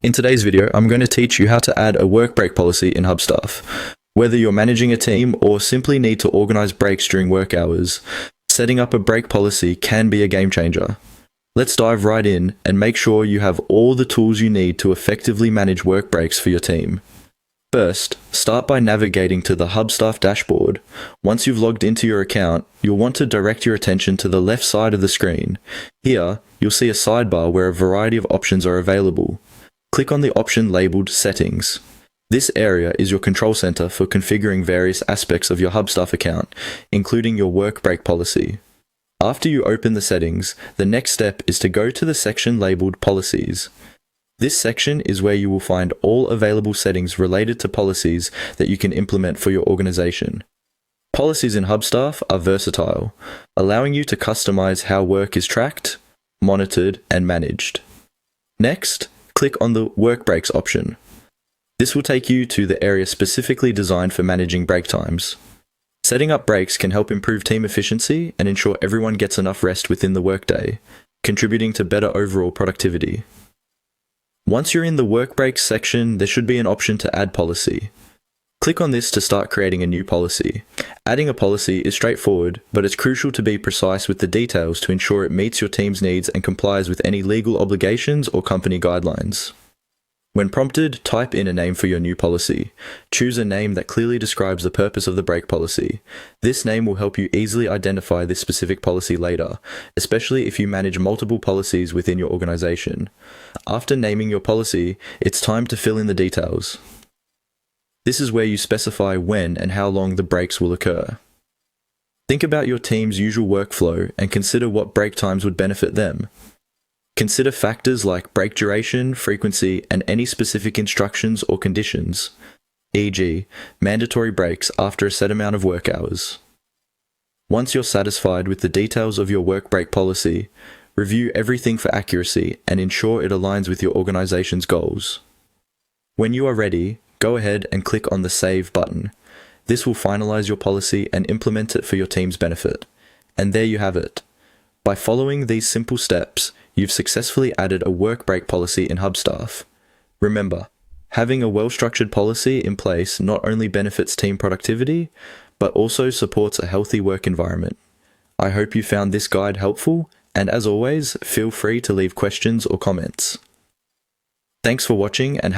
In today's video, I'm going to teach you how to add a work break policy in Hubstaff. Whether you're managing a team or simply need to organize breaks during work hours, setting up a break policy can be a game changer. Let's dive right in and make sure you have all the tools you need to effectively manage work breaks for your team. First, start by navigating to the Hubstaff dashboard. Once you've logged into your account, you'll want to direct your attention to the left side of the screen. Here, you'll see a sidebar where a variety of options are available. Click on the option labeled Settings. This area is your control center for configuring various aspects of your Hubstaff account, including your work break policy. After you open the settings, the next step is to go to the section labeled Policies. This section is where you will find all available settings related to policies that you can implement for your organization. Policies in Hubstaff are versatile, allowing you to customize how work is tracked, monitored, and managed. Next, click on the Work Breaks option. This will take you to the area specifically designed for managing break times. Setting up breaks can help improve team efficiency and ensure everyone gets enough rest within the workday, contributing to better overall productivity. Once you're in the work breaks section, there should be an option to add policy. Click on this to start creating a new policy. Adding a policy is straightforward, but it's crucial to be precise with the details to ensure it meets your team's needs and complies with any legal obligations or company guidelines. When prompted, type in a name for your new policy. Choose a name that clearly describes the purpose of the break policy. This name will help you easily identify this specific policy later, especially if you manage multiple policies within your organization. After naming your policy, it's time to fill in the details. This is where you specify when and how long the breaks will occur. Think about your team's usual workflow and consider what break times would benefit them. Consider factors like break duration, frequency, and any specific instructions or conditions, e.g., mandatory breaks after a set amount of work hours. Once you're satisfied with the details of your work break policy, review everything for accuracy and ensure it aligns with your organization's goals. When you are ready, go ahead and click on the Save button. This will finalize your policy and implement it for your team's benefit. And there you have it. By following these simple steps, you've successfully added a work break policy in Hubstaff. Remember, having a well-structured policy in place not only benefits team productivity, but also supports a healthy work environment. I hope you found this guide helpful, and as always, feel free to leave questions or comments. Thanks for watching and